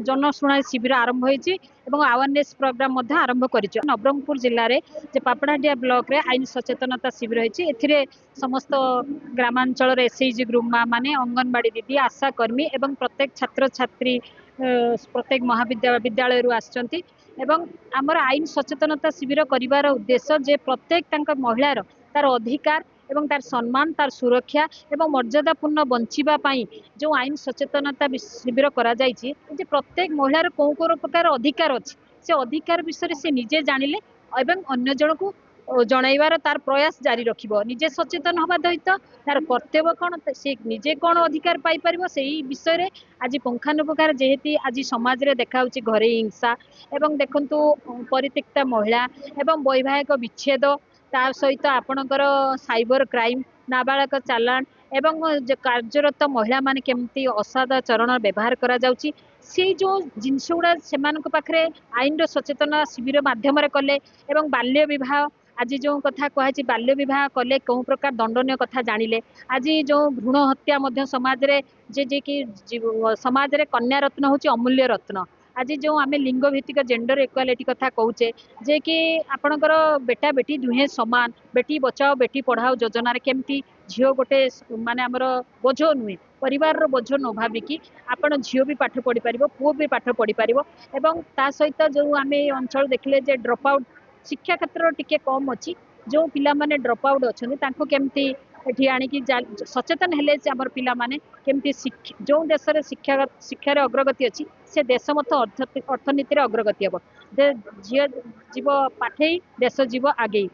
जनशुणा शिविर आरंभ होती अवेयरनेस प्रोग्राम आरंभ कर नवरंगपुर जिले में जे पापड़ाडिया ब्लॉक रे आईन सचेतनता शिविर होती समस्त ग्रामांचल एसएचजी ग्रुप माँ माने अंगनवाड़ी दीदी आशा कर्मी एवं प्रत्येक छात्र छात्री प्रत्येक महाविद्यालय आसचंती आमर आईन सचेतनता शिविर करिवार उद्देश्य जे प्रत्येक महिलार तार अधिकार एवं तार सम्मान तार सुरक्षा एवं मर्यादापूर्ण बंचिबा पाई जो आईन सचेतनता शिविर करा जायछि जे प्रत्येक महिलार कौ कौ प्रकार अधिकार अछि से अधिकार विषय से निजे जानिले एवं अन्य जन को जनइबार तार प्रयास जारी रखिबो निजे सचेतन हवा सहित तार कर्तव्य कौन से निजे कौन अधिकार पाई परिबो सेही विषय रे आज पुंखानुपुंखार जेहेतु आज समाज रे देखा घरे हिंसा एवं देखंतु परित्यक्ता महिला एवं वैवाहिक विच्छेद तार सहित आपणकर साइबर क्राइम नाबालक चालान एवं कार्यरत महिला माने केमती असादाचरण व्यवहार करा जाउची से जो जिनस गुड़ा से पाखे आईन सचेतन शिविर माध्यम कले एवं बाल्य विवाह आज जो कथा कहुई बाल्य विवाह कले कौ प्रकार दंडनीय कथा जानिले आज जो भ्रूण हत्या समाज रे जे कि समाज रे कन्या रत्न होची अमूल्य रत्न आज जो आम लिंग भित्तिक जेंडर इक्वालिटी कथा कहूचे जे कि आपणकर बेटा बेटी दुहे समान बेटी बचाओ बेटी पढ़ाओ योजन केमती झील गोटे माने आमर बोझ नुहे परिवार बोझ न भाविकी आपण झील भी पाठ पढ़ी पार पुओ भी पाठ पढ़ी पार एवं ता सहित जो आम अंचल देखले जे ड्रॉप आउट शिक्षा क्षेत्र टिके कम अच्छी जो पिला माने ड्रॉप आउट अच्छा केमती एठी आणिकी सचेतन हेले से आमर पिला माने केमती जो देश रे शिक्षार अग्रगति अच्छी से देश मत अर्थनीति अग्रगति हम झील जीव पाठे देश जीव आगे।